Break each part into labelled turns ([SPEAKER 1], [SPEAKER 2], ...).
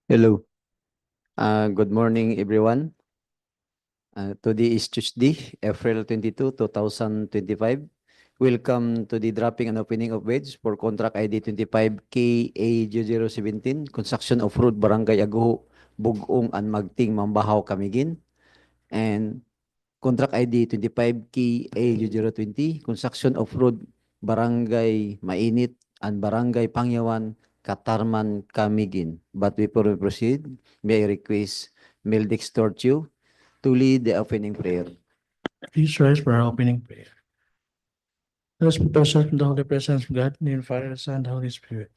[SPEAKER 1] Hello. Good morning, everyone. Today is Tuesday, April 22, 2025. Welcome to the dropping and opening of bids for contract ID 25KA0017, construction of road Barangay Agoho, Bug-ong and Magting, Mambajao, Camiguin, and contract ID 25KA0020, construction of road Barangay Mainit and Barangay Panghiawan, Catarman, Camiguin. But before we proceed, may I request Meldix Tortue to lead the opening prayer.
[SPEAKER 2] Please rise for our opening prayer. Let us prepare ourselves in the holy presence of God, the Father, the Son, and the Holy Spirit.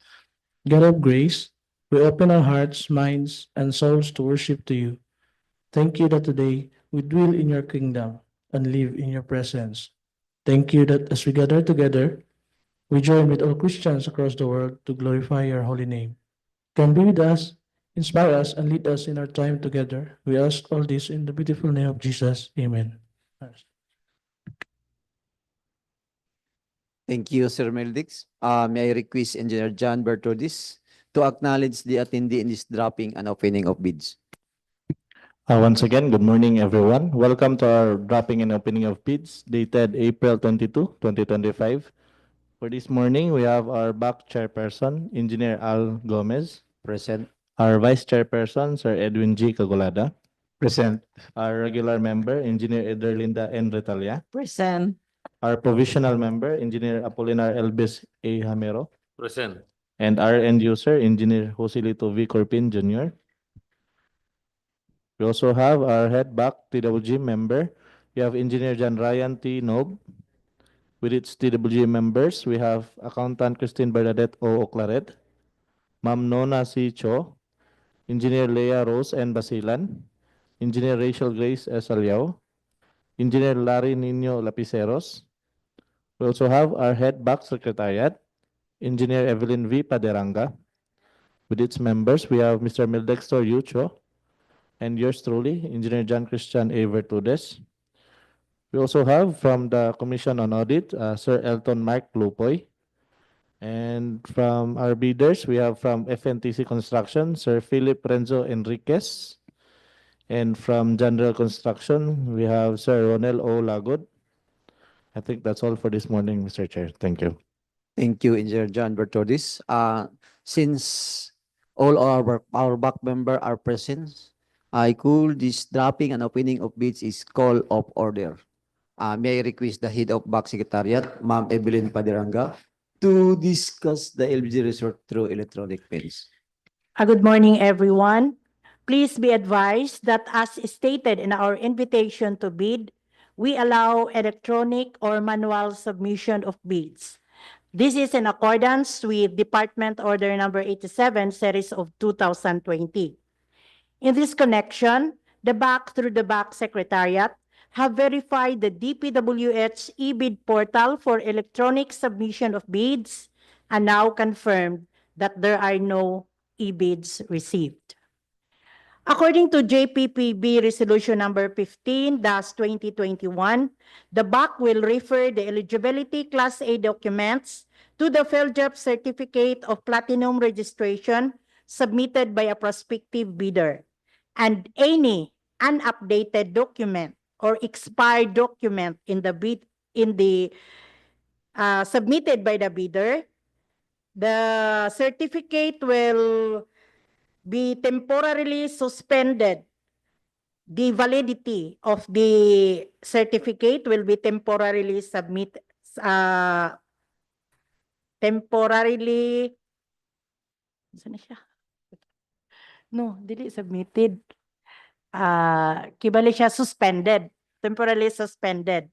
[SPEAKER 2] God of grace, we open our hearts, minds, and souls to worship to you. Thank you that today we dwell in your kingdom and live in your presence. Thank you that as we gather together, we join with all Christians across the world to glorify your holy name. Come be with us, inspire us, and lead us in our time together. We ask all this in the beautiful name of Jesus. Amen.
[SPEAKER 1] Thank you, Sir Meldix. May I request Engineer John Bertodis to acknowledge the attendee in this dropping and opening of bids.
[SPEAKER 3] Once again, good morning, everyone. Welcome to our dropping and opening of bids dated April 22, 2025. For this morning, we have our back chairperson, Engineer Al Gomez.
[SPEAKER 1] Present.
[SPEAKER 3] Our vice chairperson, Sir Edwin G. Cagolada.
[SPEAKER 1] Present.
[SPEAKER 3] Our regular member, Engineer Ederlinda N. Retalia.
[SPEAKER 4] Present.
[SPEAKER 3] Our provisional member, Engineer Apolinar Elvis A. Hamero.
[SPEAKER 5] Present.
[SPEAKER 3] And our end user, Engineer Joselito V. Corpin Jr. We also have our head back TWG member. We have Engineer John Ryan T. Nob. With its TWG members, we have Accountant Christine Bernadette O. Oclaret, Ma'am Nona C. Cho, Engineer Leah Rose N. Basilan, Engineer Rachel Grace S. Aliao, Engineer Larry Nino Lapiceros. We also have our head back secretariat, Engineer Evelyn V. Paderanga. With its members, we have Mr. Mildextor Yucho, and yours truly, Engineer John Christian A. Vertudes. We also have from the Commission on Audit, Sir Elton Mark Lupoy. And from our bidders, we have from FNTC Construction, Sir Philip Renzo Enriquez. And from General Construction, we have Sir Ronel O. Lagod. I think that's all for this morning, Mr. Chair. Thank you.
[SPEAKER 1] Thank you, Engineer John Bertodis. Since all our back member are present, I call this dropping and opening of bids is call of order. May I request the head of back secretariat, Ma'am Evelyn Paderanga, to discuss the LBG resort through electronic means.
[SPEAKER 4] Good morning, everyone. Please be advised that as stated in our invitation to bid, we allow electronic or manual submission of bids. This is in accordance with Department Order Number 87, Series of 2020. In this connection, the back through the back secretariat have verified the DPWH e-bid portal for electronic submission of bids and now confirmed that there are no e-bids received. According to JPPB Resolution Number 15-2021, the BAC will refer the eligibility Class A documents to the PhilJEP Certificate of Platinum Registration submitted by a prospective bidder, and any unupdated document or expired document in the bid submitted by the bidder, the certificate will be temporarily suspended. The validity of the certificate will be temporarily dili submitted. Kibali siya suspended, temporarily suspended.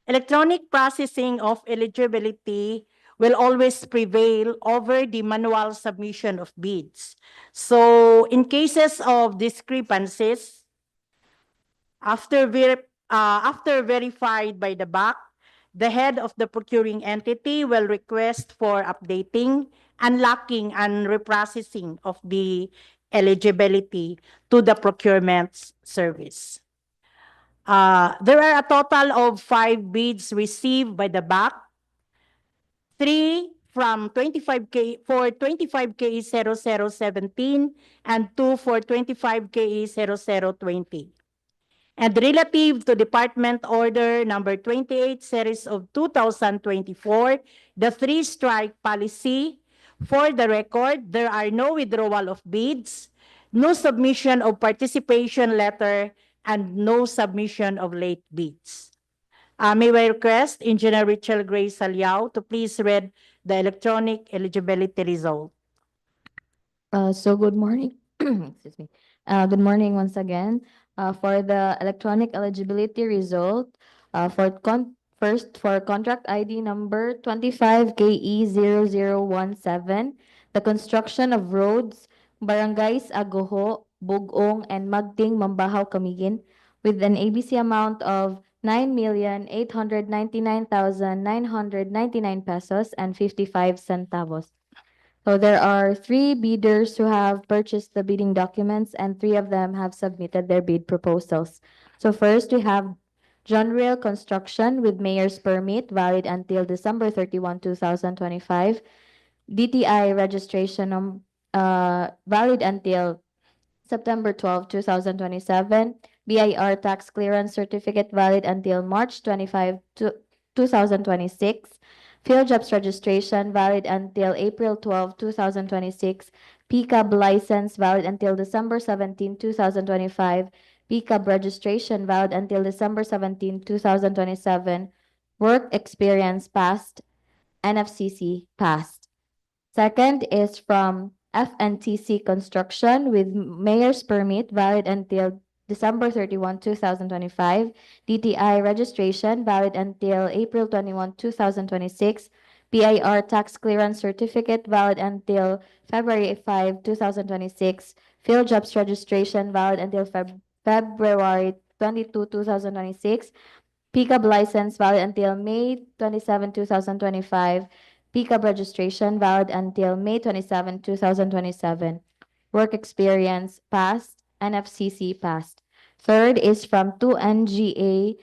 [SPEAKER 4] Electronic processing of eligibility will always prevail over the manual submission of bids. So in cases of discrepancies, after verified by the BAC, the head of the procuring entity will request for updating, unlocking, and reprocessing of the eligibility to the procurement service. There are a total of 5 bids received by the BAC. 3 from 25K for 25K 0017 and 2 for 25K 0020. And relative to Department Order Number 28, Series of 2024, the three-strike policy, for the record, there are no withdrawal of bids, no submission of participation letter, and no submission of late bids. May I request Engineer Richel Grace Salyao to please read the electronic eligibility result.
[SPEAKER 5] So good morning. Excuse me. Good morning once again. For the electronic eligibility result, first for contract ID number 25KE0017, the construction of roads, barangays Agoho, Bug-ong, and Magting, Mambajao, Camiguin, with an ABC amount of 9,899,999 pesos and 55 centavos. So there are three bidders who have purchased the bidding documents, and three of them have submitted their bid proposals. So first we have John Rail Construction with mayor's permit valid until December 31, 2025. DTI registration valid until September 12, 2027. BIR tax clearance certificate valid until March 25, 2026. Field jobs registration valid until April 12, 2026. PCAB license valid until December 17, 2025. PCAB registration valid until December 17, 2027. Work experience passed. NFCC passed. Second is from FNTC Construction with mayor's permit valid until December 31, 2025. DTI registration valid until April 21, 2026. PIR tax clearance certificate valid until February 5, 2026. Field jobs registration valid until February 22, 2026. PCAB license valid until May 27, 2025. PCAB registration valid until May 27, 2027. Work experience passed. NFCC passed. Third is from 2NGA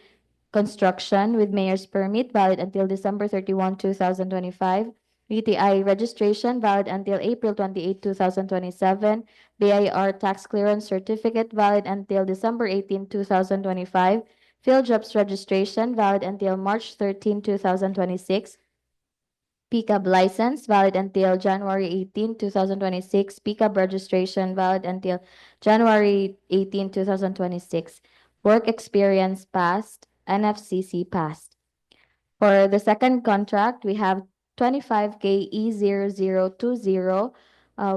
[SPEAKER 5] Construction with mayor's permit valid until December 31, 2025. DTI registration valid until April 28, 2027. BIR tax clearance certificate valid until December 18, 2025. Field jobs registration valid until March 13, 2026. PCAB license valid until January 18, 2026. PCAB registration valid until January 18, 2026. Work experience passed. NFCC passed. For the second contract, we have 25KE0020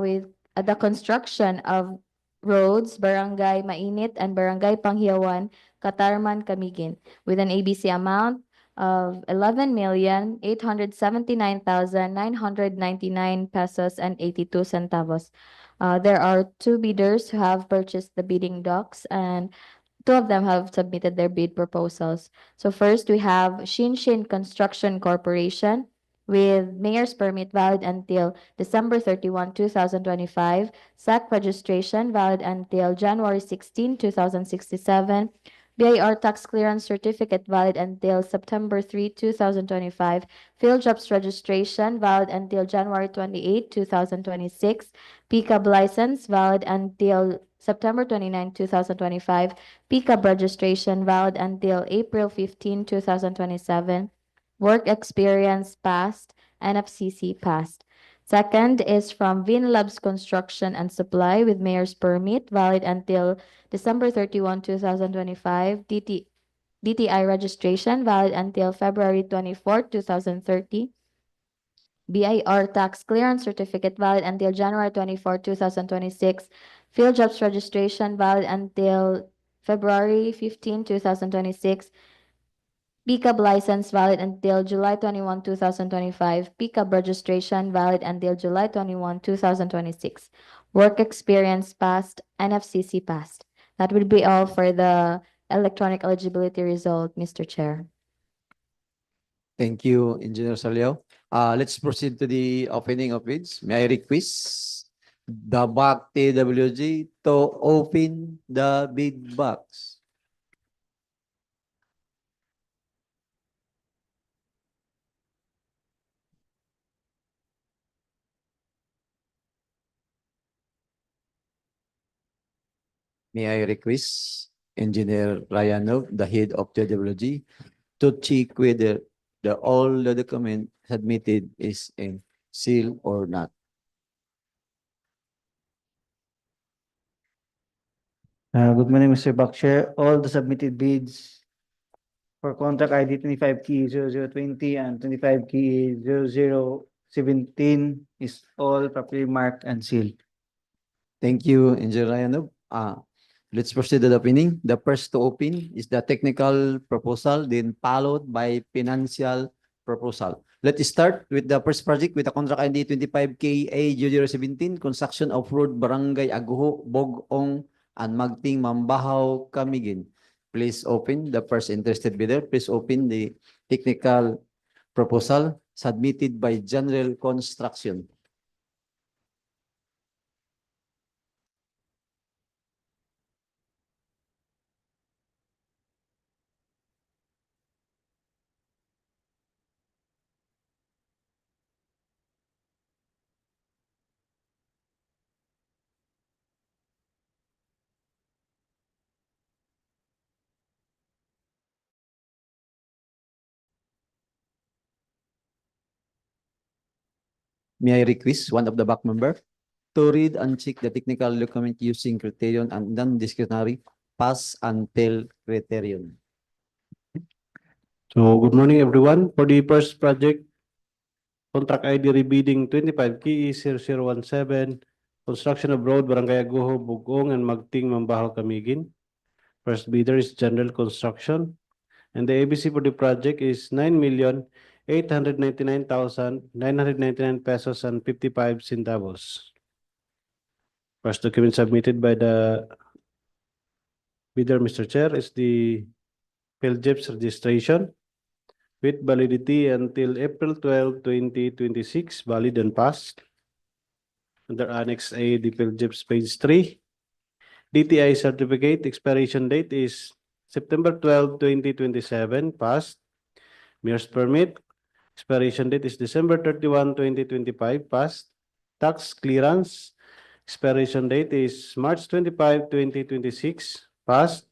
[SPEAKER 5] with the construction of roads, Barangay Mainit and Barangay Panghiawan, Catarman, Camiguin, with an ABC amount of 11,879,999 pesos and 82 centavos. There are two bidders who have purchased the bidding docs, and two of them have submitted their bid proposals. So first we have Shinshin Construction Corporation with mayor's permit valid until December 31, 2025. SAC registration valid until January 16, 2067. BIR tax clearance certificate valid until September 3, 2025. Field jobs registration valid until January 28, 2026. PCAB license valid until September 29, 2025. PCAB registration valid until April 15, 2027. Work experience passed. NFCC passed. Second is from Vinlabs Construction and Supply with mayor's permit valid until December 31, 2025. DTI registration valid until February 24, 2030. BIR tax clearance certificate valid until January 24, 2026. Field jobs registration valid until February 15, 2026. PCAB license valid until July 21, 2025. PCAB registration valid until July 21, 2026. Work experience passed. NFCC passed. That would be all for the electronic eligibility result, Mr. Chair.
[SPEAKER 1] Thank you, Engineer Salio. Let's proceed to the opening of bids. May I request the BAC TWG to open the bid box? May I request Engineer Ryan, the head of DPWH, to check whether all the document submitted is in seal or not.
[SPEAKER 6] Good morning, Mr. Bakshare. All the submitted bids for contract ID 25K0020 and 25K0017 is all properly marked and sealed.
[SPEAKER 1] Thank you, Engineer Ryan. Let's proceed to the opening. The first to open is the technical proposal, then followed by financial proposal. Let's start with the first project with the contract ID 25KA0017, construction of road Barangay Agoho, Bug-ong, and Magting, Mambajao, Camiguin. Please open the first interested bidder. Please open the technical proposal submitted by General Construction. May I request one of the back member to read and check the technical document using criterion and non-discretionary pass and fail criterion.
[SPEAKER 7] So good morning, everyone. For the first project, contract ID rebidding 25KE0017, construction of road Barangay Agoho, Bug-ong, and Magting, Mambajao, Camiguin. First bidder is General Construction, and the ABC for the project is 9,899,999 pesos and 55 centavos. First document submitted by the bidder, Mr. Chair, is the PhilJEPS registration with validity until April 12, 2026, valid and passed. Under Annex A, the PhilJEPS page 3. DTI certificate expiration date is September 12, 2027, passed. Mayor's permit expiration date is December 31, 2025, passed. Tax clearance expiration date is March 25, 2026, passed.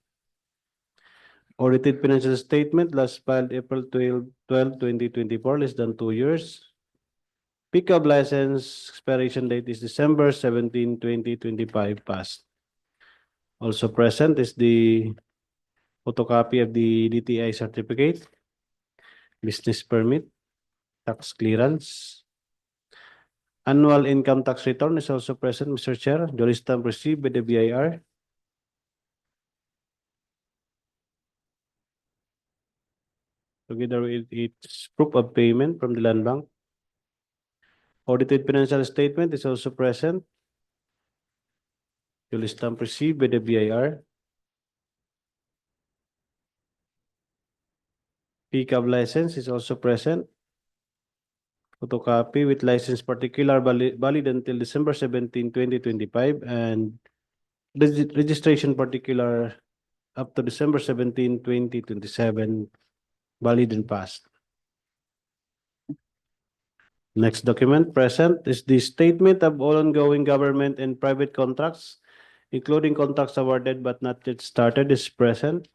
[SPEAKER 7] Audited financial statement last filed April 12, 2024, less than 2 years. Pickup license expiration date is December 17, 2025, passed. Also present is the photocopy of the DTI certificate, business permit, tax clearance. Annual income tax return is also present, Mr. Chair. Duly stamp received by the BIR. Together with its proof of payment from the Land Bank. Audited financial statement is also present. Duly stamp received by the BIR. Pickup license is also present. Photocopy with license particular valid until December 17, 2025, and registration particular up to December 17, 2027, valid and passed. Next document present is the statement of all ongoing government and private contracts, including contracts awarded but not yet started, is present.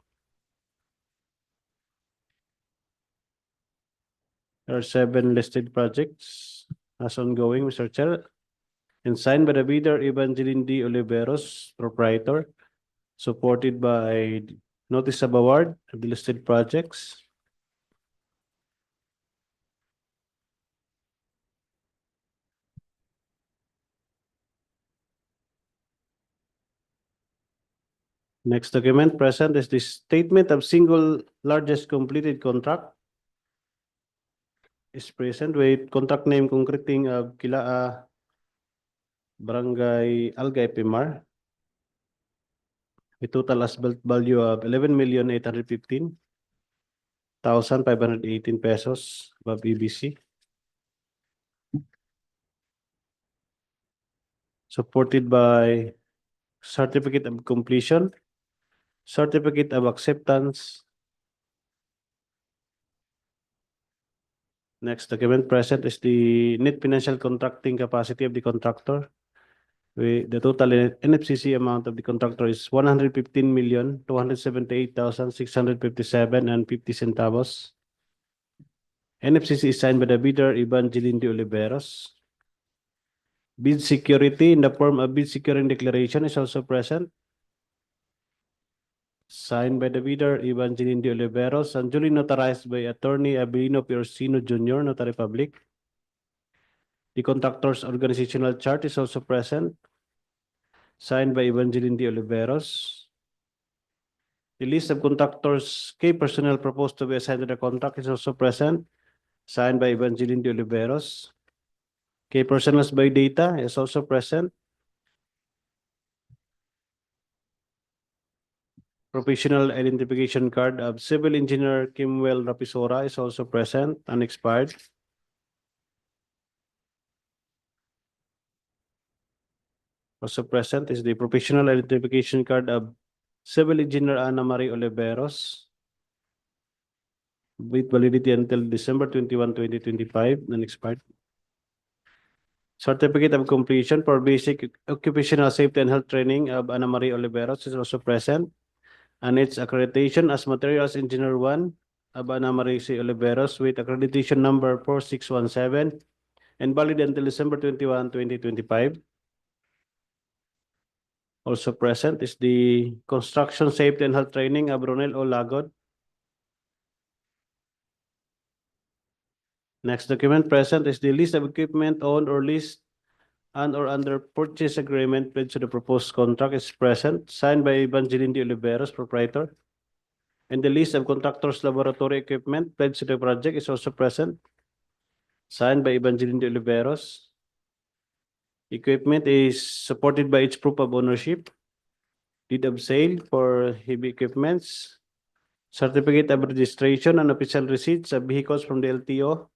[SPEAKER 7] There are 7 listed projects as ongoing, Mr. Chair, and signed by the bidder Evangeline D. Oliveros, proprietor, supported by notice of award of the listed projects. Next document present is the statement of single largest completed contract. Is present with contract name concreting of Kilaa, Barangay Algay Pimar, with total as-built value of 11,815,518 pesos above EBC. Supported by certificate of completion, certificate of acceptance. Next document present is the net financial contracting capacity of the contractor. The total NFCC amount of the contractor is 115,278,657 and 50 centavos. NFCC is signed by the bidder Evangeline de Oliveros. Bid security in the form of bid securing declaration is also present. Signed by the bidder Evangeline de Oliveros and duly notarized by Attorney Abilino Piorcino Jr., Notary Public. The contractor's organizational chart is also present. Signed by Evangeline de Oliveros. The list of contractors' key personnel proposed to be assigned to the contract is also present. Signed by Evangeline de Oliveros. Key personnel by data is also present. Professional identification card of Civil Engineer Kimwell Rapisora is also present, unexpired. Also present is the professional identification card of Civil Engineer Ana Marie Oliveros with validity until December 21, 2025, unexpired. Certificate of completion for basic occupational safety and health training of Ana Marie Oliveros is also present, and its accreditation as Materials Engineer 1 of Ana Marie C. Oliveros with accreditation number 4617 and valid until December 21, 2025. Also present is the construction safety and health training of Ronel O. Lagod. Next document present is the list of equipment owned or leased and or under purchase agreement pledged to the proposed contract is present, signed by Evangeline de Oliveros, proprietor. And the list of contractors' laboratory equipment pledged to the project is also present, signed by Evangeline de Oliveros. Equipment is supported by its proof of ownership, deed of sale for heavy equipments, certificate of registration and official receipts of vehicles from the LTO.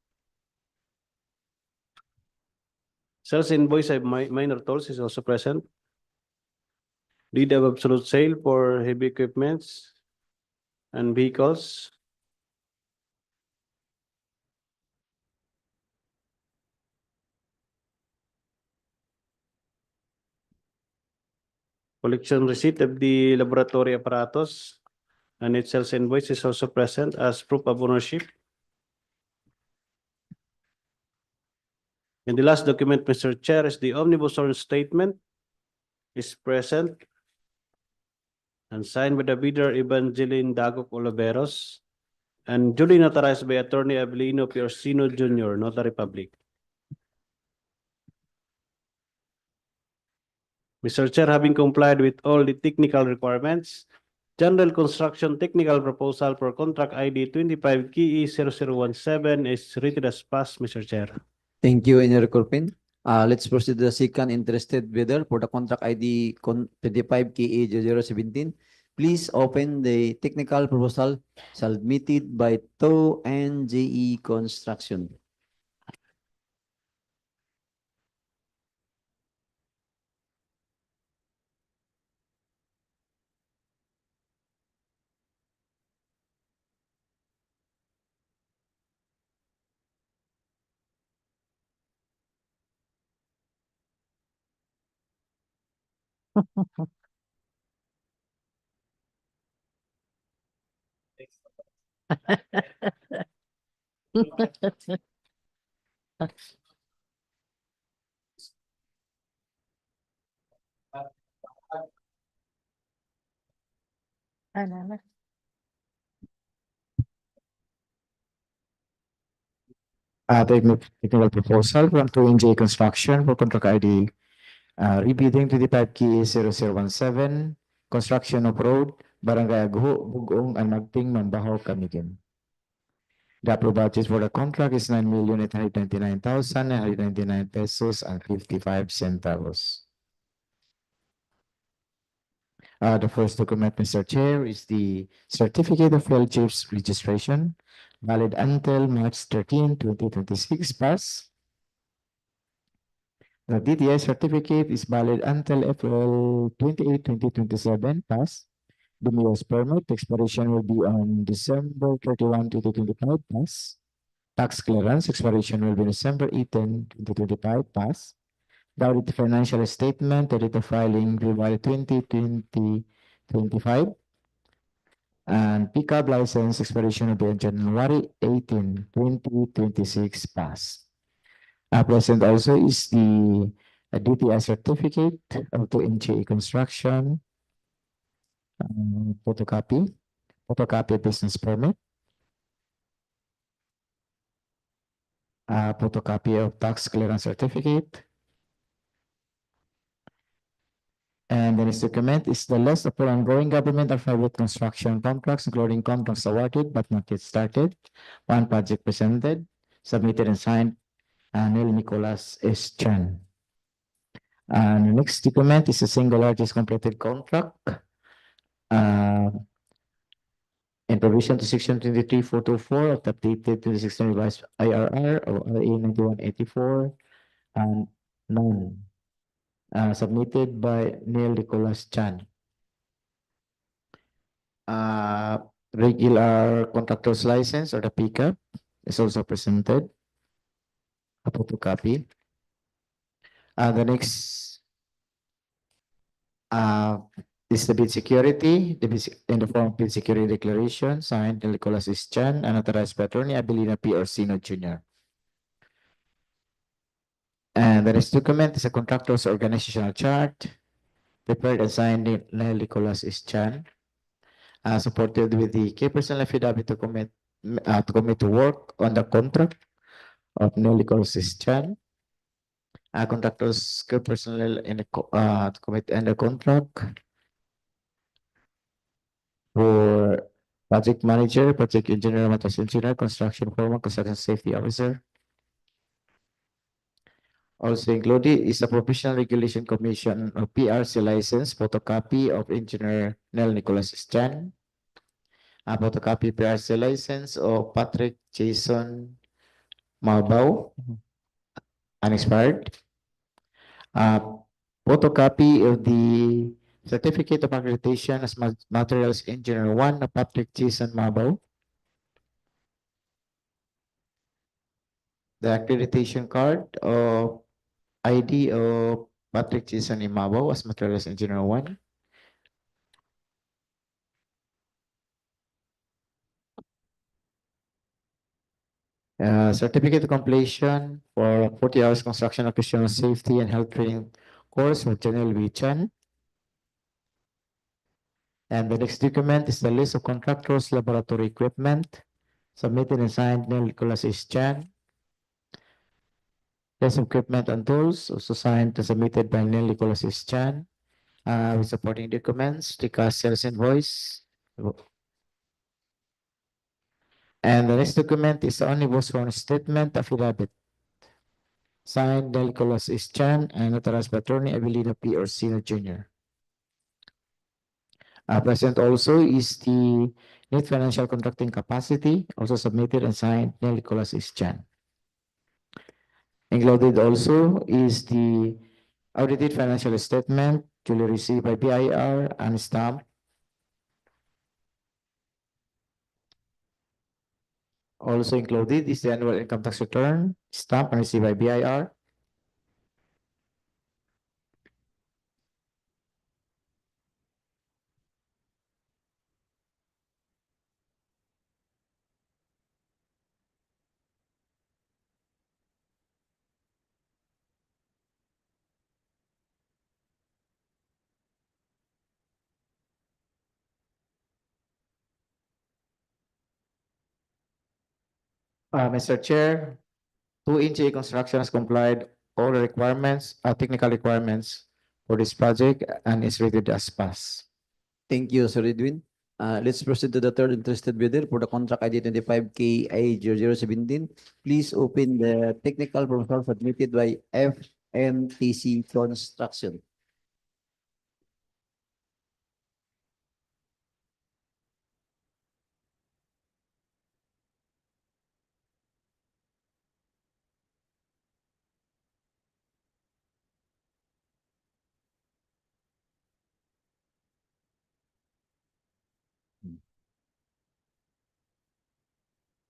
[SPEAKER 7] Sales invoice of minor tolls is also present. Deed of absolute sale for heavy equipments and vehicles. Collection receipt of the laboratory apparatus and its sales invoice is also present as proof of ownership. And the last document, Mr. Chair, is the omnibus orange statement is present and signed by the bidder Evangeline Dagok Oliveros and duly notarized by Attorney Abilino Piorcino Jr., Notary Public. Mr. Chair, having complied with all the technical requirements, General Construction Technical Proposal for Contract ID 25KE0017 is rated as passed, Mr. Chair.
[SPEAKER 1] Thank you, Engineer Corpin. Let's proceed to the second interested bidder for the contract ID 25KE0017. Please open the technical proposal submitted by TOW and JE Construction.
[SPEAKER 8] Technical proposal from 2NJ Construction for contract ID rebidding 25KE0017, construction of road, Barangay Agoho, Bug-ong, and Magting, Mambajao, Camiguin. The approved budget for the contract is 9,899,999 pesos and 55 centavos. The first document, Mr. Chair, is the Certificate of Field Chief's registration, valid until March 13, 2026, pass. The DTI certificate is valid until April 28, 2027, pass. The mayor's permit expiration will be on December 31, 2025, pass. Tax clearance expiration will be December 18, 2025, pass. The audited financial statement, the date of filing, February 2025. And pickup license expiration will be on January 18, 2026 pass. Present also is the DTI certificate of the NGA construction, photocopy business permit, photocopy of tax clearance certificate. And the next document is the list of ongoing government and private construction contracts, including contracts awarded but not yet started. One project presented, submitted and signed, Neil Nicholas S. Chan. And the next document is the single largest completed contract. In provision to section 23.424 of the updated 2016 revised IRR of RA 9184 and none. Submitted by Neil Nicholas Chan. Regular contractor's license or the pickup is also presented. A photocopy. The next is the bid security, in the form of bid security declaration signed Nicholas S. Chan and authorized by Attorney Abilina P. Orsino Jr. And the next document is a contractor's organizational chart prepared and signed Nicholas S. Chan, supported with the key personal affidavit to commit to work on the contract of Nicholas S. Chan. Contractors key personnel in the to commit under contract for project manager, project engineer, materials engineer, construction foreman, construction safety officer. Also included is a Professional Regulation Commission or PRC license, photocopy of Engineer Nel Nicholas Chan, a photocopy PRC license of Patrick Jason Mambajao, unexpired. Photocopy of the Certificate of Accreditation as Materials Engineer 1 of Patrick Jason Mambajao. The accreditation card of ID of Patrick Jason Mambajao as Materials Engineer 1. Certificate of completion for 40 hours construction occupational safety and health training course with Janelle V. Chan. And the next document is the list of contractors' laboratory equipment submitted and signed Neil Nicholas H. Chan. List of equipment and tools also signed and submitted by Neil Nicholas H. Chan. With supporting documents, the cost sales invoice. And the next document is the omnibus form statement affidavit. Signed Nicholas S. Chan and authorized by Attorney Abilina P. Orsino Jr. Present also is the net financial contracting capacity, also submitted and signed Nicholas S. Chan. Included also is the audited financial statement duly received by BIR and stamped. Also included is the annual income tax return, stamped and received by BIR. Mr. Chair, 2 NGA Construction has complied all the requirements, technical requirements for this project and is rated as pass.
[SPEAKER 1] Thank you, Sir Edwin. Let's proceed to the third interested bidder for the contract ID 25KA0017. Please open the technical proposal submitted by FMTC Construction.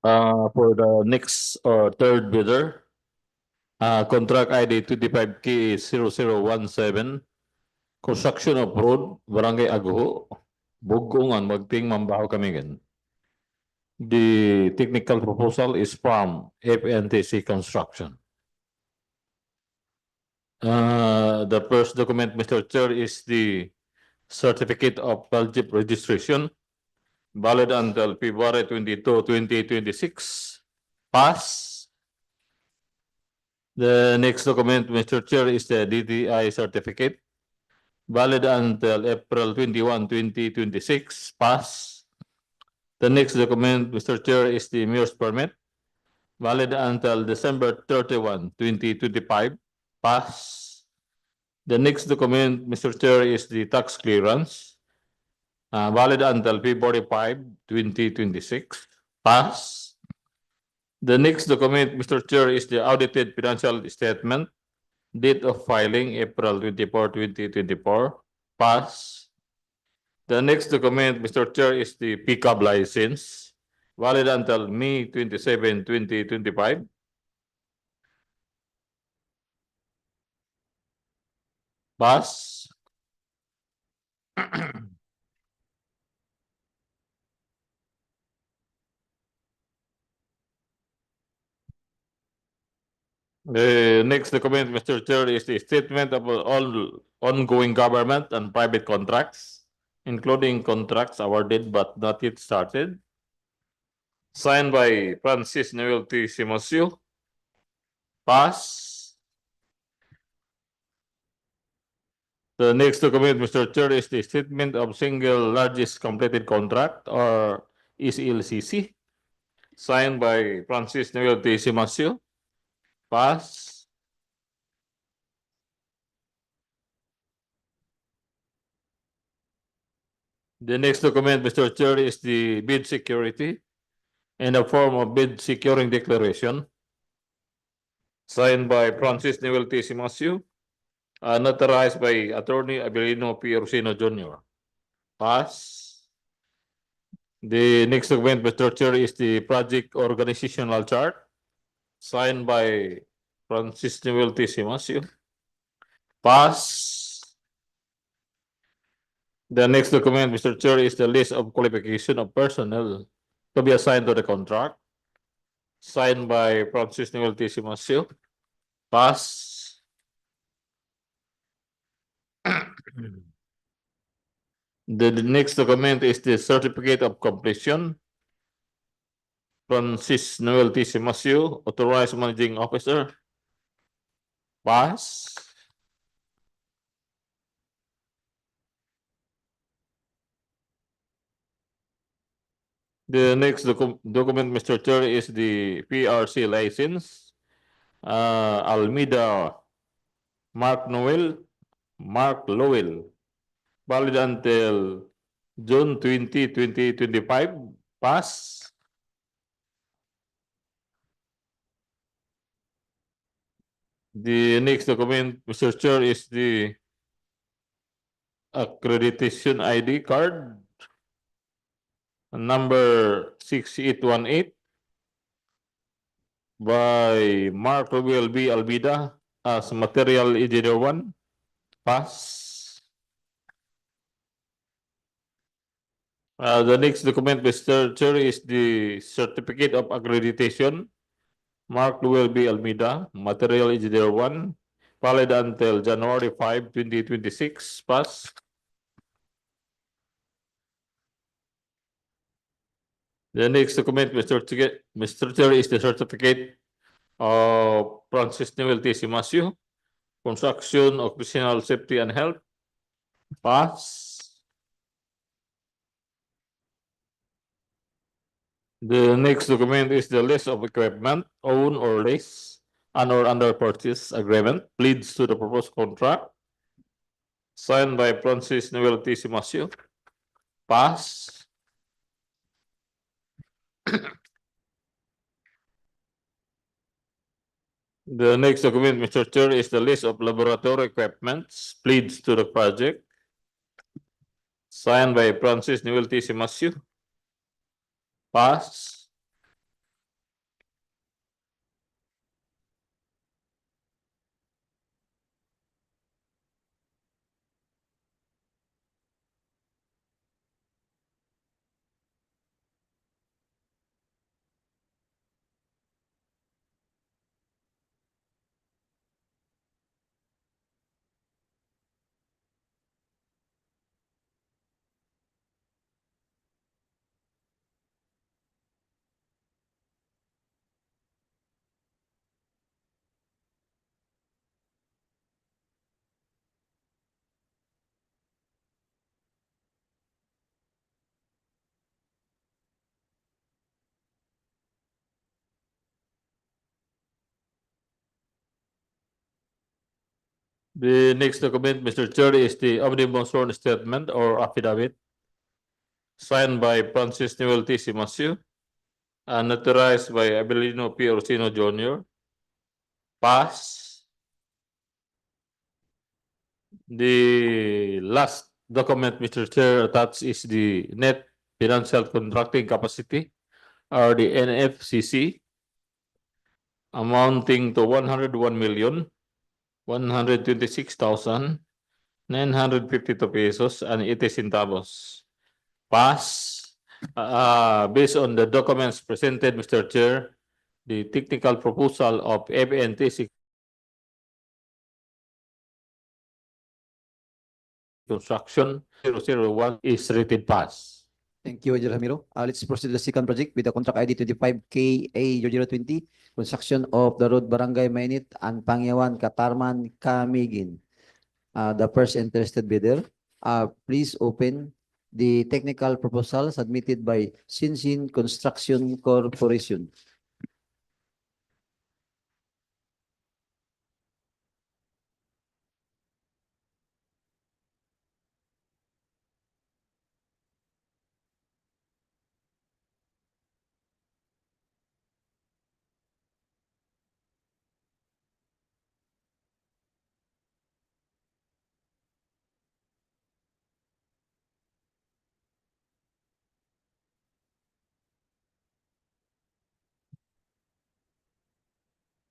[SPEAKER 3] For the next third bidder,
[SPEAKER 9] Contract ID 25K 0017. Construction of road, Barangay Agoho, Bug-ong and Magting, Mambajao, Camiguin. The technical proposal is from FNTC Construction. The first document, Mr. Chair, is the Certificate of Fellowship Registration, valid until February 22, 2026. Pass. The next document, Mr. Chair, is the DTI certificate, valid until April 21, 2026. Pass. The next document, Mr. Chair, is the mayor's permit, valid until December 31, 2025. Pass. The next document, Mr. Chair, is the tax clearance, valid until February 5, 2026. Pass. The next document, Mr. Chair, is the audited financial statement, date of filing April 24, 2024. Pass. The next document, Mr. Chair, is the pickup license, valid until May 27, 2025. Pass. The next document, Mr. Chair, is the statement of all ongoing government and private contracts, including contracts awarded but not yet started, signed by Francis Noel T. Simosio. Pass. The next document, Mr. Chair, is the statement of single largest completed contract, or ECLCC, signed by Francis Noel T. Simosio. Pass. The next document, Mr. Chair, is the bid security in the form of bid securing declaration, signed by Francis Noel T. Simosio, notarized by Attorney Abilino P. Rosino Jr. Pass. The next document, Mr. Chair, is the project organizational chart, signed by Francis Noel T. Simosio. Pass. The next document, Mr. Chair, is the list of qualification of personnel to be assigned to the contract, signed by Francis Noel T. Simosio. Pass. The next document is the certificate of completion. Francis Noel T. Simosio, authorized managing officer. Pass. The next document, Mr. Chair, is the PRC license. Almeida Mark Lowell, valid until June 20, 2025. Pass. The next document, Mr. Chair, is the accreditation ID card, number 6818, by Mark Rubel B. Almeida as Material Engineer 1. Pass. The next document, Mr. Chair, is the Certificate of Accreditation, Mark Rubel B. Almeida, Material Engineer 1, valid until January 5, 2026. Pass. The next document, Mr. Chair, is the certificate of Francis Noel T. Simosio, construction, occupational safety and health. Pass. The next document is the list of equipment owned or leased and or under purchase agreement leads to the proposed contract, signed by Francis Noel T. Simosio. Pass. The next document, Mr. Chair, is the list of laboratory equipments leads to the project, signed by Francis Noel T. Simosio. Pass. The next document, Mr. Chair, is the omnibus sworn statement or affidavit signed by Francis Newell T. Simasio and notarized by Abelino P. Orsino Jr. Pass. The last document, Mr. Chair, attached is the net financial contracting capacity or the NFCC amounting to 101,126,952 pesos and 80 centavos. Pass. Based on the documents presented, Mr. Chair, the technical proposal of FNTC construction 001 is rated pass.
[SPEAKER 1] Thank you, Engineer Ramiro. Let's proceed to the second project with the contract ID 25KA0020, construction of the road Barangay Mainit and Panghiawan, Catarman, Camiguin. The first interested bidder, please open the technical proposal submitted by Sinsin Construction Corporation.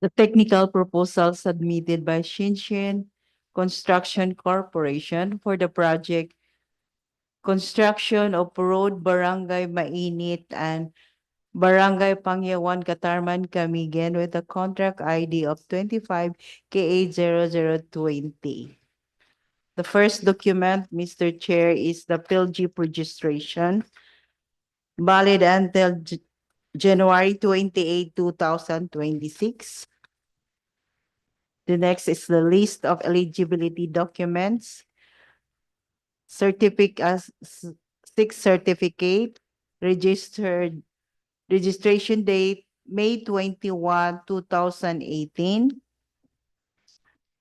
[SPEAKER 10] The technical proposal submitted by Shinshin Construction Corporation for the project construction of road Barangay Mainit and Barangay Panghiawan, Catarman, Camiguin with a contract ID of 25KA0020. The first document, Mr. Chair, is the PILG registration valid until January 28, 2026. The next is the list of eligibility documents. Certificate, registered registration date May 21, 2018.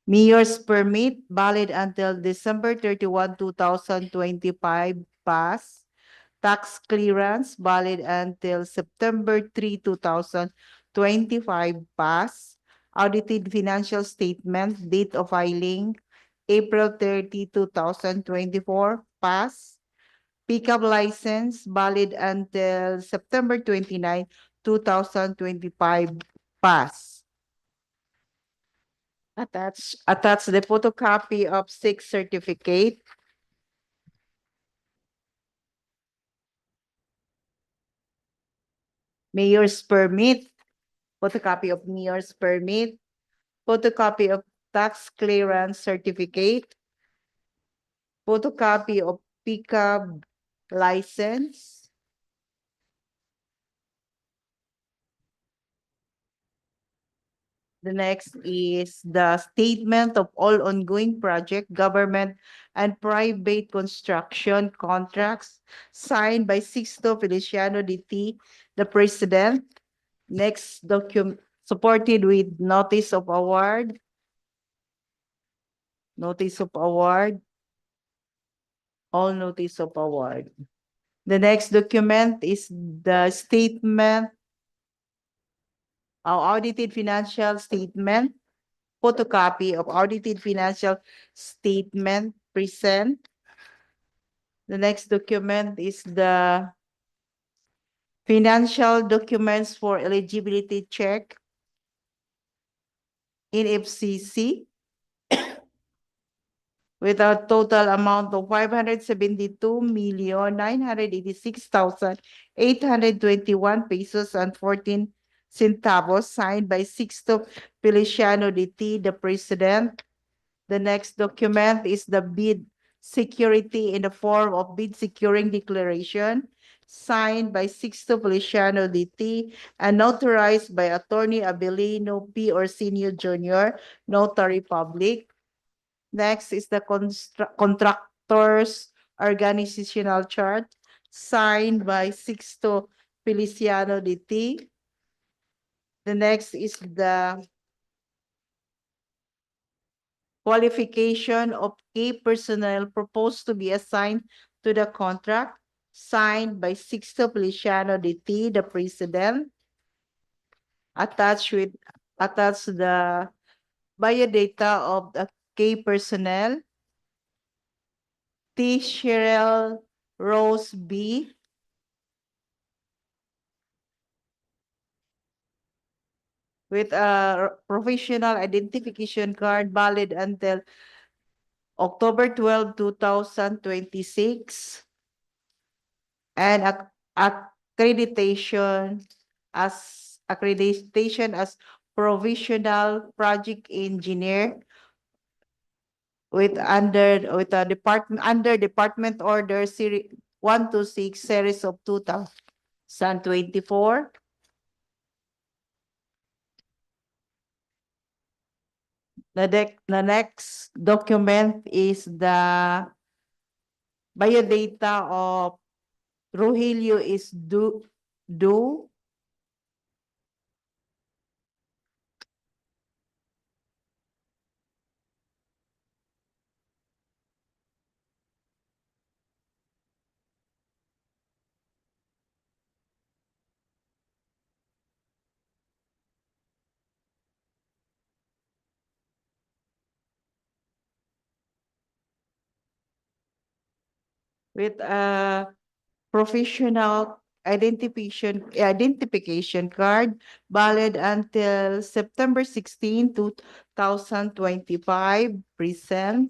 [SPEAKER 10] Mayor's permit valid until December 31, 2025 pass. Tax clearance valid until September 3, 2025 pass. Audited financial statement date of filing April 30, 2024 pass. Pickup license valid until September 29, 2025 pass. Attach the photocopy of 6 certificate. Mayor's permit, photocopy of mayor's permit, photocopy of tax clearance certificate, photocopy of pickup license, the next is the statement of all ongoing project, government and private construction contracts signed by Sixto Feliciano DT, the president. Next document supported with notice of award. Notice of award. All notice of award. The next document is the statement, our audited financial statement, photocopy of audited financial statement present. The next document is the financial documents for eligibility check in FCC with a total amount of 572,986,821 pesos and 14 centavos signed by Sixto Feliciano DT, the president. The next document is the bid security in the form of bid securing declaration signed by Sixto Feliciano DT and notarized by Attorney Abelino P. Orsino Jr., Notary Public. Next is the contractor's organizational chart signed by Sixto Feliciano DT. The next is the qualification of key personnel proposed to be assigned to the contract, signed by Sixto Feliciano DT, the president. Attached the biodata of the key personnel. T. Cheryl Rose B. With a professional identification card valid until October 12, 2026, and accreditation as provisional project engineer with a department order series 126 series of 2024. The next document is the biodata of Rogelio is due with a professional identification card valid until September 16, 2025, present.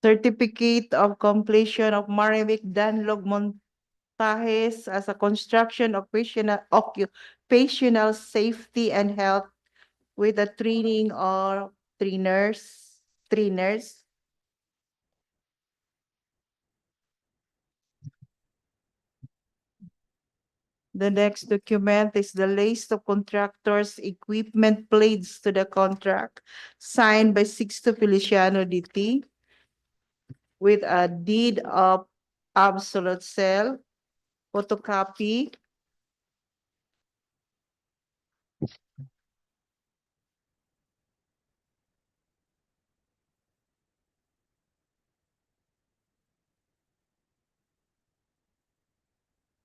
[SPEAKER 10] Certificate of completion of Marivic Danlog Montajes as a construction occupational safety and health with a training or trainers. The next document is the list of contractors' equipment plates to the contract signed by Sixto Feliciano DT with a deed of absolute sale, photocopy.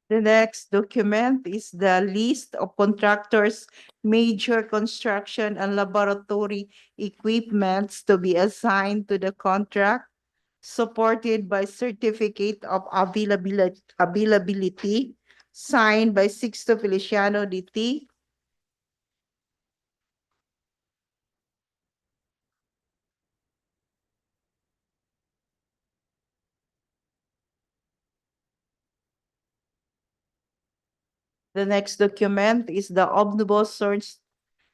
[SPEAKER 10] The next document is the list of contractors' major construction and laboratory equipments to be assigned to the contract, supported by certificate of availability, signed by Sixto Feliciano DT. The next document is the omnibus source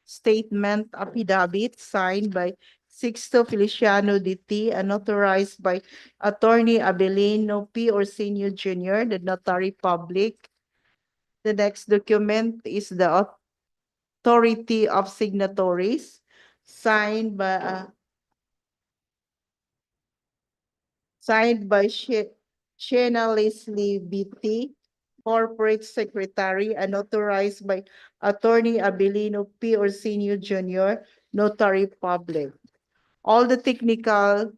[SPEAKER 10] statement affidavit signed by Sixto Feliciano DT and authorized by Attorney Abelino P. Orsinio Jr., the notary public. The next document is the authority of signatories signed by Shena Leslie BT, Corporate Secretary, and authorized by Attorney Abelino P. Orsinio Jr., Notary Public. All the technical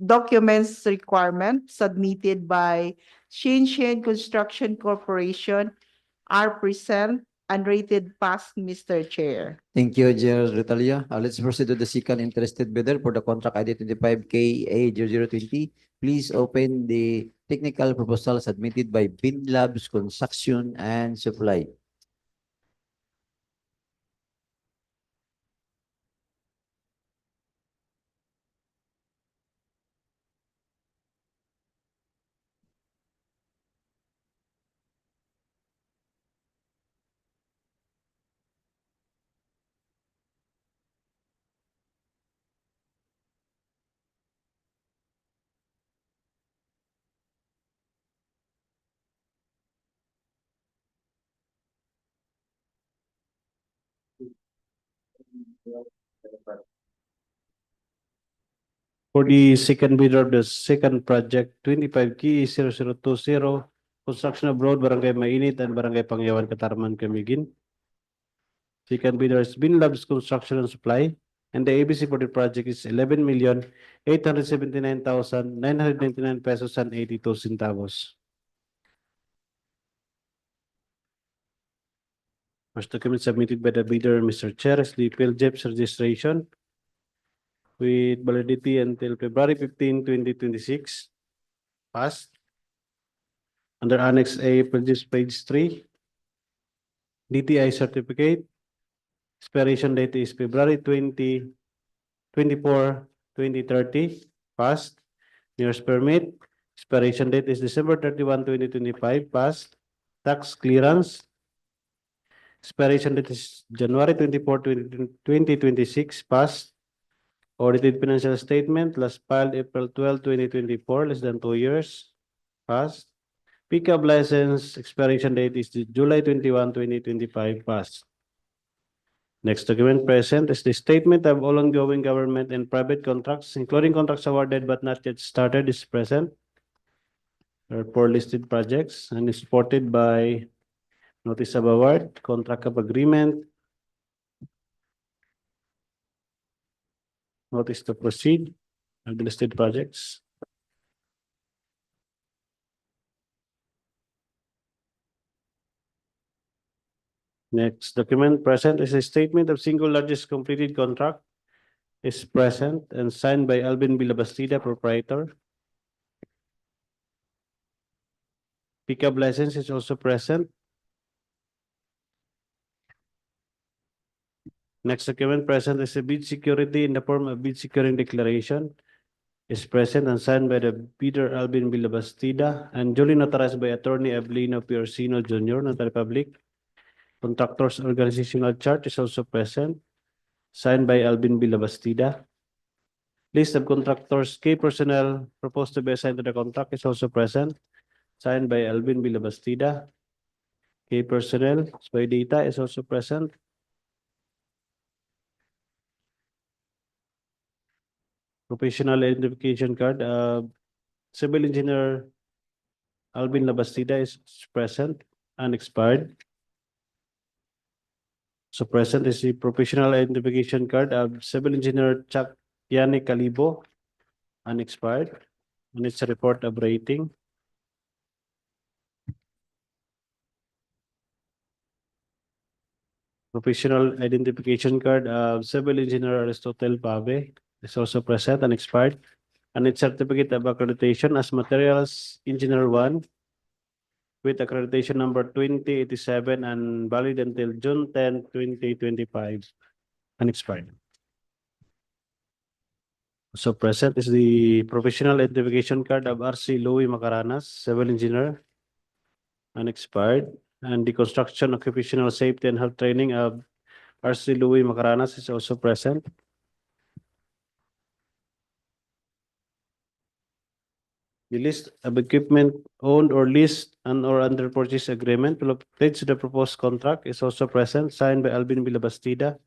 [SPEAKER 10] documents requirements submitted by Shinshin Construction Corporation are present and rated pass, Mr. Chair.
[SPEAKER 1] Thank you, Engineer Retalia. Let's proceed to the second interested bidder for the contract ID 25KA0020. Please open the technical proposal submitted by Bin Labs Construction and Supply.
[SPEAKER 7] For the second bidder of the second project, 25 KE 0020, construction of road, Barangay Mainit and Barangay Panghiawan, Catarman, Camiguin. Second bidder is Binlabs Construction and Supply, and the ABC for the project is 11,879,999 pesos and 82 centavos. First document submitted by the bidder, Mr. Chair, is the PhilJEP's registration with validity until February 15, 2026. Passed. Under Annex A, page 3, DTI certificate. Expiration date is February 24, 2030. Passed. Mayor's permit. Expiration date is December 31, 2025. Passed. Tax clearance. Expiration date is January 24, 2026. Passed. Audited financial statement, last filed April 12, 2024, less than 2 years. Passed. Pickup license, expiration date is July 21, 2025. Passed. Next document present is the statement of all ongoing government and private contracts, including contracts awarded but not yet started, is present. There are 4 listed projects and is supported by notice of award, contract of agreement, notice to proceed of the listed projects. Next document present is a statement of single largest completed contract is present and signed by Alvin Bilabastida, proprietor. Pickup license is also present. Next document present is a bid security in the form of bid securing declaration is present and signed by the bidder Alvin Bilabastida and duly notarized by Attorney Avelino Piercino Jr., Notary Public. Contractors organizational chart is also present, signed by Alvin Bilabastida. List of contractors, key personnel proposed to be assigned to the contract is also present, signed by Alvin Bilabastida. Key personnel by data is also present. Professional identification card, civil engineer Alvin Labastida is present and expired. So present is the professional identification card of civil engineer Chuck Yannick Calibo, unexpired, and it's a report of rating. Professional identification card of civil engineer Aristotle Pave is also present and expired, and its certificate of accreditation as materials engineer 1 with accreditation number 2087 and valid until June 10, 2025, and expired. So present is the professional identification card of RC Louis Macaranas, civil engineer, unexpired, and the construction occupational safety and health training of RC Louis Macaranas is also present. The list of equipment owned or leased and or under purchase agreement related to the proposed contract is also present, signed by Alvin Bilabastida,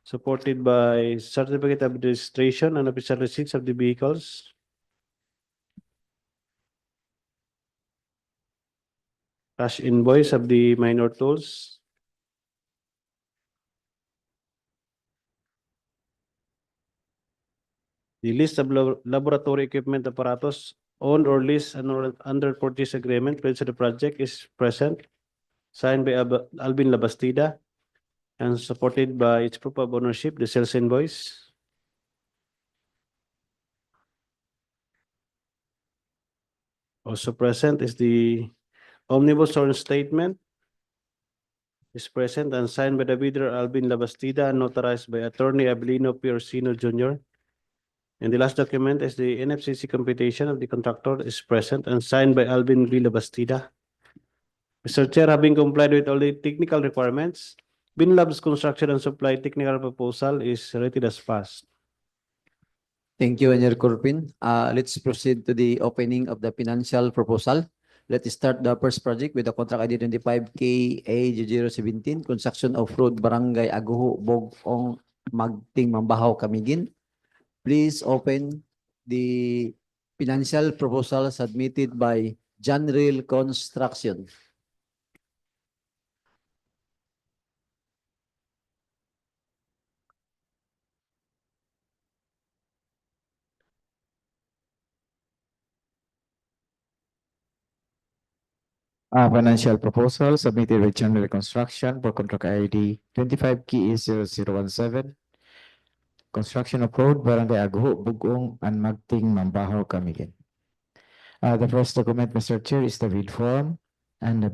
[SPEAKER 7] supported by certificate of registration and official receipts of the vehicles. Cash invoice of the minor tools. The list of laboratory equipment apparatus owned or leased and or under purchase agreement related to the project is present, signed by Alvin Labastida and supported by its proof of ownership, the sales invoice. Also present is the omnibus own statement is present and signed by the bidder Alvin Labastida and notarized by Attorney Avelino Piercino Jr. And the last document is the NFCC computation of the contractor is present and signed by Alvin V. Labastida. Mr. Chair, having complied with all the technical requirements, Binlab's construction and supply technical proposal is rated as passed.
[SPEAKER 1] Thank you, Engineer Corpin. Let's proceed to the opening of the financial proposal. Let's start the first project with the contract ID 25KA017, construction of road Barangay Agoho, Bug-ong, Magting, Mambajao, Camiguin. Please open the financial proposal submitted by General Construction.
[SPEAKER 8] Financial proposal submitted by General Construction for contract ID 25KE0017. Construction of road, Barangay Agoho, Bug-ong, and Magting, Mambajao, Camiguin. The first document, Mr. Chair, is the bid form, and the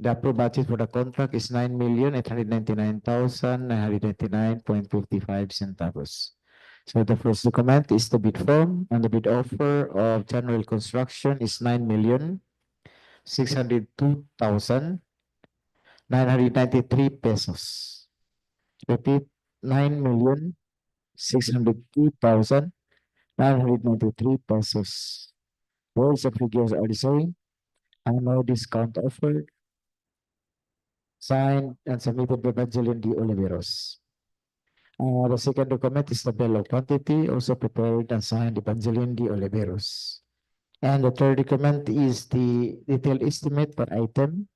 [SPEAKER 8] approved budget for the contract is 9,899,999.55 So the first document is the bid form, and the bid offer of General Construction is 9,602,993 pesos. Repeat, 9,602,993 pesos. Words and figures are the same, and no discount offered. Signed and submitted by Evangeline D. Oliveros. The second document is the bill of quantity, also prepared and signed Evangeline D. Oliveros. And the third document is the detailed estimate per item,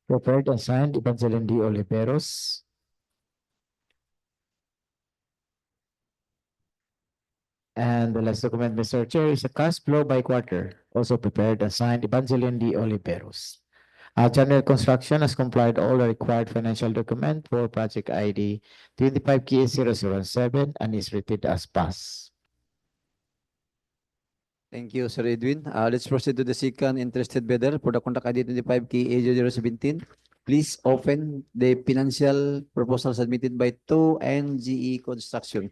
[SPEAKER 8] prepared and signed Evangeline D. Oliveros. And the last document, Mr. Chair, is a cash flow by quarter, also prepared and signed Evangeline D. Oliveros. General Construction has complied all the required financial document for project ID 25KA007 and is rated as pass.
[SPEAKER 1] Thank you, Sir Edwin. Let's proceed to the second interested bidder for the contract ID 25KA0017. Please open the financial proposal submitted by 2NGE Construction.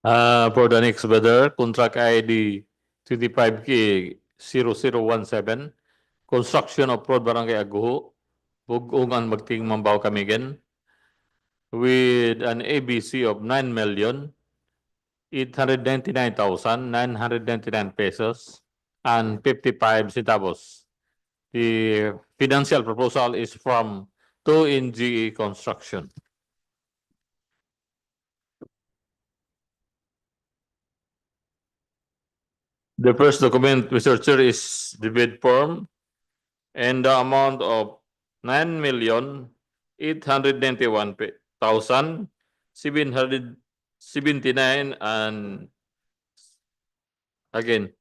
[SPEAKER 9] For the next bidder, contract ID 25K0017, construction of road Barangay Agoho, Bug-ong and Magting, Mambajao, Camiguin, with an ABC of 9,899,999 pesos and 55 centavos. The financial proposal is from 2NGE Construction. The first document, Mr. Chair, is the bid form and the amount of 9,891,779 and again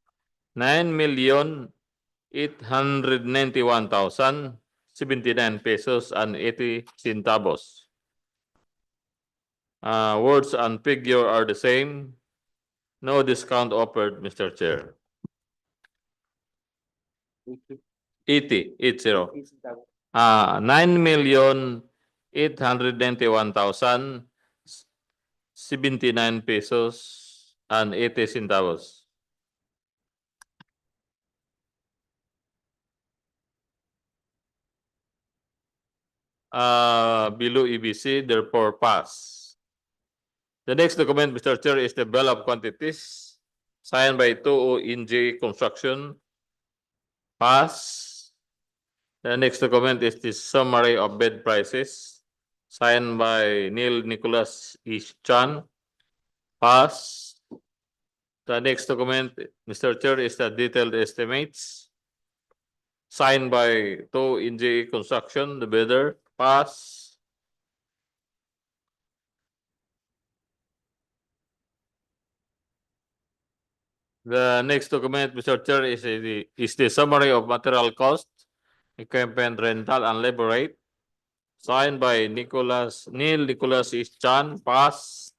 [SPEAKER 9] 9,891,079 pesos and 80 centavos. Words and figure are the same. No discount offered, Mr. Chair. 80. 9,891,079 pesos and 80 centavos. Below EBC, therefore pass. The next document, Mr. Chair, is the bill of quantities signed by 2NGE Construction. Pass. The next document is the summary of bid prices signed by Neil Nicholas Chan. Pass. The next document, Mr. Chair, is the detailed estimates signed by 2NGE Construction, the bidder. Pass. The next document, Mr. Chair, is the summary of material cost, equipment rental, and labor rate, signed by Neil Nicholas Chan. Pass.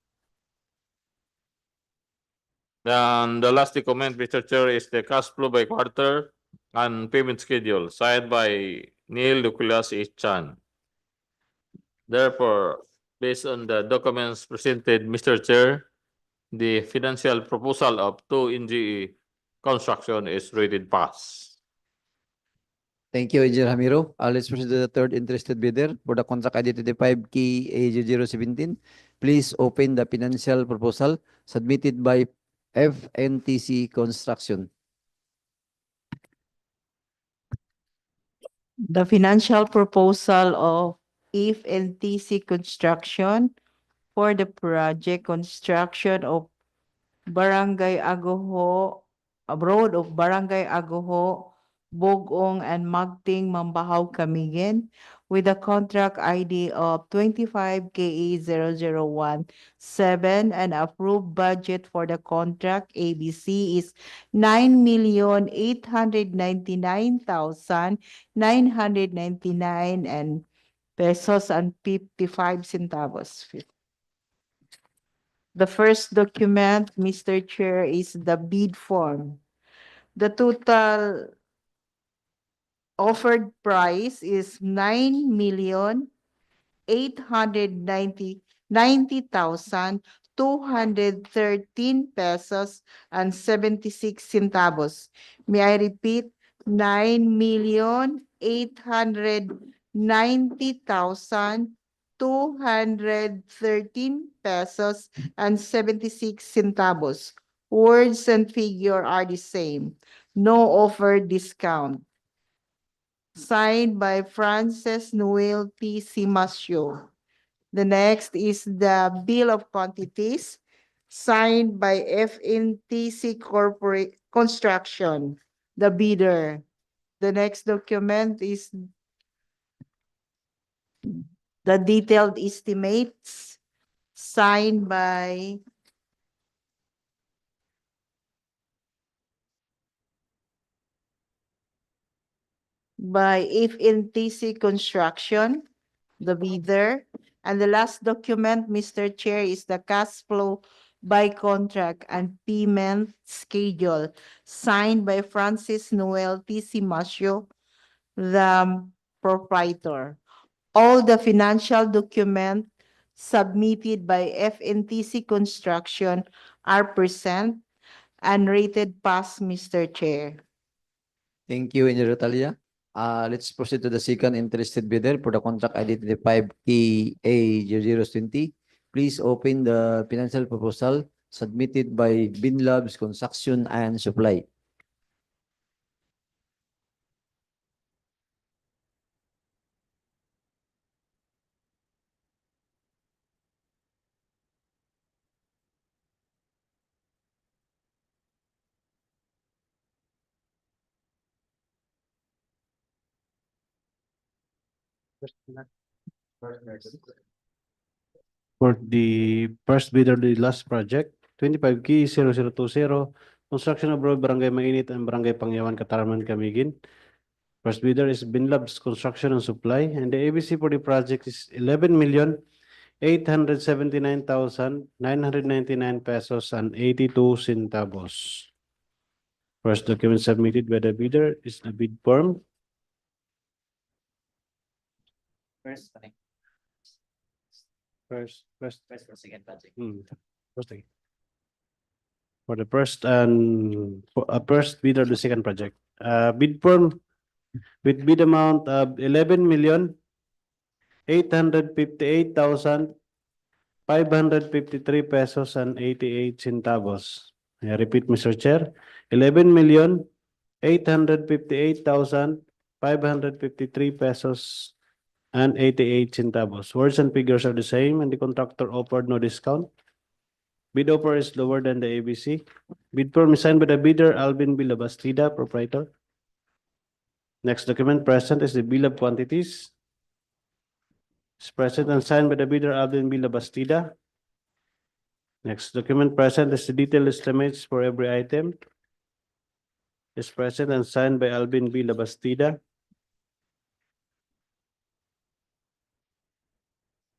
[SPEAKER 9] Then the last document, Mr. Chair, is the cash flow by quarter and payment schedule, signed by Neil Nicholas Chan. Therefore, based on the documents presented, Mr. Chair, the financial proposal of 2NGE Construction is rated pass.
[SPEAKER 1] Thank you, Engineer Ramiro. Let's proceed to the third interested bidder for the contract ID 25 key A017. Please open the financial proposal submitted by FNTC Construction.
[SPEAKER 10] The financial proposal of if-and-TC Construction for the project construction of Barangay Agoho, road of Barangay Agoho, Bug-ong and Magting, Mambajao, Camiguin, with a contract ID of 25KE00117 and approved budget for the contract ABC is 9,899,999 and pesos and 55 centavos. The first document, Mr. Chair, is the bid form. The total offered price is 9,890,213 pesos and 76 centavos. May I repeat? 9,890,213 pesos and 76 centavos. Words and figure are the same. No offer discount. Signed by Frances Noel T. Simasio. The next is the Bill of Quantities, signed by FNTC Corporate Construction, the bidder. The next document is the detailed estimates, signed by FNTC Construction, the bidder. And the last document, Mr. Chair, is the cash flow by contract and payment schedule, signed by Francis Noel T. Simasio, the proprietor. All the financial documents submitted by FNTC Construction are present and rated pass, Mr. Chair.
[SPEAKER 1] Thank you, Engineer Talia. Let's proceed to the second interested bidder for the contract ID 25 KA0020. Please open the financial proposal submitted by Binlabs Construction and Supply.
[SPEAKER 7] For the first bidder, the last project, 25K0020, construction of road Barangay Mainit and Barangay Panghiawan, Catarman, Camiguin. First bidder is Binlabs Construction and Supply, and the ABC for the project is 11,879,999 pesos and 82 centavos. First document submitted by the bidder is the bid form. First thing. For the first and first bid of the second project. Bid form with bid amount of 11,858,553 pesos and 88 centavos. I repeat, Mr. Chair, 11,858,553 pesos and 88 centavos. Words and figures are the same, and the contractor offered no discount. Bid offer is lower than the ABC. Bid form is signed by the bidder, Alvin Bastida, proprietor. Next document present is the bill of quantities. It's present and signed by the bidder, Alvin Bastida. Next document present is the detailed estimates for every item. It's present and signed by Alvin Bastida.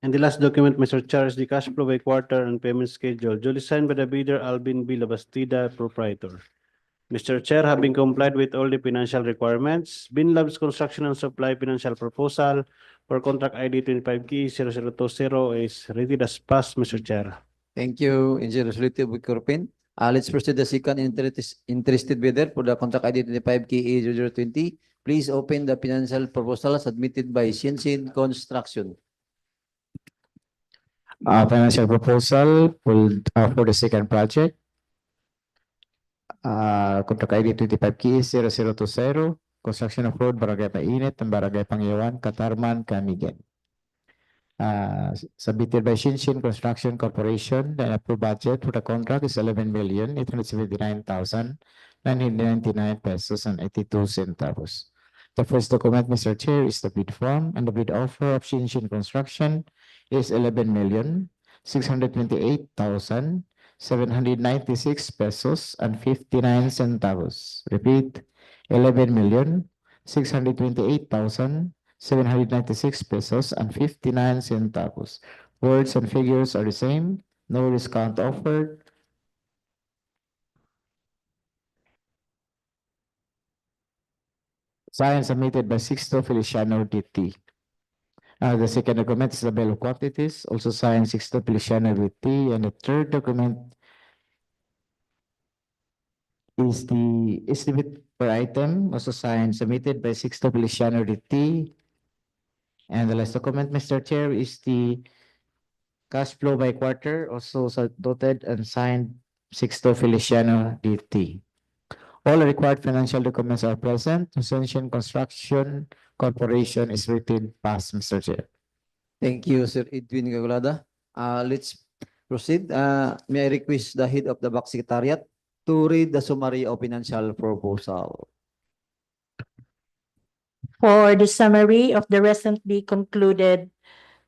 [SPEAKER 7] And the last document, Mr. Chair, is the cash flow by quarter and payment schedule, duly signed by the bidder, Alvin Bastida, proprietor. Mr. Chair, having complied with all the financial requirements, Binlabs Construction and Supply financial proposal for contract ID 25K0020 is rated as passed, Mr. Chair.
[SPEAKER 1] Thank you, Engineer Solito Bukurpin. Let's proceed to the second interested bidder for the contract ID 25 KA0020. Please open the financial proposal submitted by Shinsin Construction.
[SPEAKER 8] Financial proposal pulled for the second project. Contract ID 25 keys 0020, construction of road Barangay Mainit and Barangay Panghiawan, Catarman, Camiguin. Submitted by Shinshin Construction Corporation. The approved budget for the contract is 11,879,999 pesos and 82 centavos. The first document, Mr. Chair, is the bid form, and the bid offer of Shinshin Construction is 11,628,796 pesos and 59 centavos. Repeat, 11,628,796 pesos and 59 centavos. Words and figures are the same. No discount offered. Signed submitted by Sixto Feliciano DT. The second document is the bill of quantities, also signed Sixto Feliciano DT, and the third document is the estimate per item, also signed submitted by Sixto Feliciano DT. And the last document, Mr. Chair, is the cash flow by quarter, also noted and signed Sixto Feliciano DT. All required financial documents are present. Shinshin Construction Corporation is written pass, Mr. Chair.
[SPEAKER 1] Thank you, Sir Edwin Gagulada. Let's proceed. May I request the head of the back secretariat to read the summary of financial proposal.
[SPEAKER 4] For the summary of the recently concluded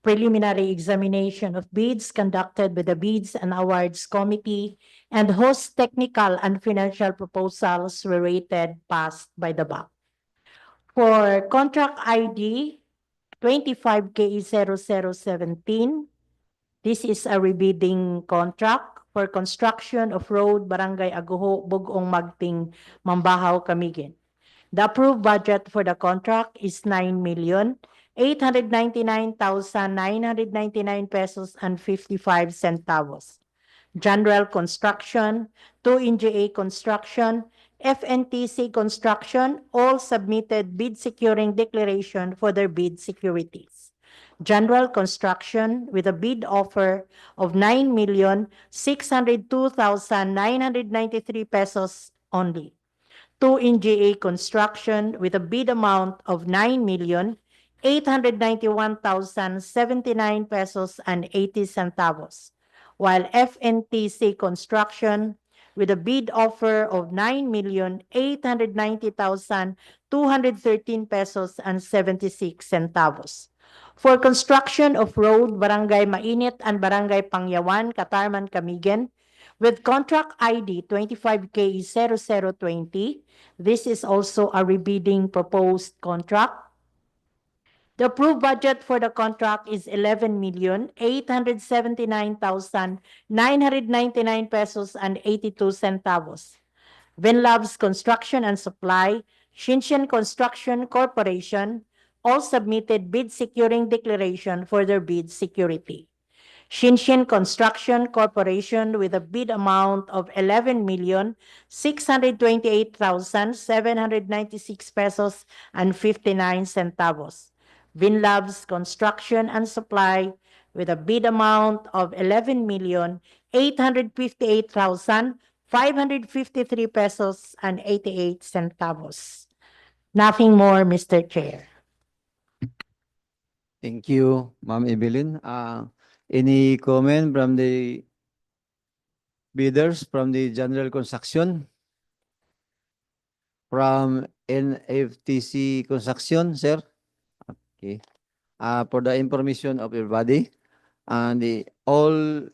[SPEAKER 4] preliminary examination of bids conducted by the Bids and Awards Committee and whose technical and financial proposals were rated passed by the BAC. For contract ID 25KE0017, this is a rebidding contract for construction of road Barangay Agoho, Bug-ong, Magting, Mambajao, Camiguin. The approved budget for the contract is 9,899,999 pesos and 55 centavos. General Construction, 2NGA Construction, FNTC Construction, all submitted bid securing declaration for their bid securities. General Construction with a bid offer of 9,602,993 pesos only. 2NGA Construction with a bid amount of 9,891,079 pesos and 80 centavos, while FNTC Construction with a bid offer of 9,890,213 pesos and 76 centavos. For construction of road Barangay Mainit and Barangay Panghiawan, Catarman, Camiguin, with contract ID 25KE0020, this is also a rebidding proposed contract. The approved budget for the contract is 11,879,999 pesos and 82 centavos. Vinlabs Construction and Supply, Shinshin Construction Corporation, all submitted bid securing declaration for their bid security. Shinshin Construction Corporation with a bid amount of 11,628,796 pesos and 59 centavos. Vinlabs Construction and Supply with a bid amount of 11,858,553 pesos and 88 centavos. Nothing more, Mr. Chair.
[SPEAKER 1] Thank you, Ma'am Evelyn. Any comment from the bidders from the General Construction? From NFTC Construction, sir? Okay. For the information of everybody, and all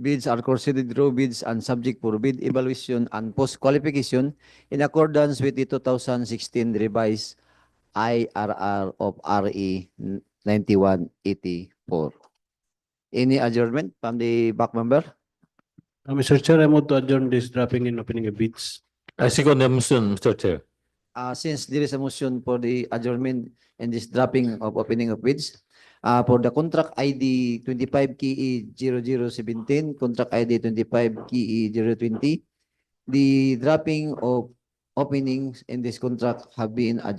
[SPEAKER 1] bids are considered raw bids and subject for bid evaluation and post-qualification in accordance with the 2016 revised IRR of RE 9184. Any adjournment from the back member?
[SPEAKER 7] Mr. Chair, I move to adjourn this dropping and opening of bids.
[SPEAKER 9] I second the motion, Mr. Chair.
[SPEAKER 1] Since there is a motion for the adjournment and this dropping of opening of bids, for the contract ID 25KE0017, contract ID 25KE020, the dropping of openings in this contract have been adjourned.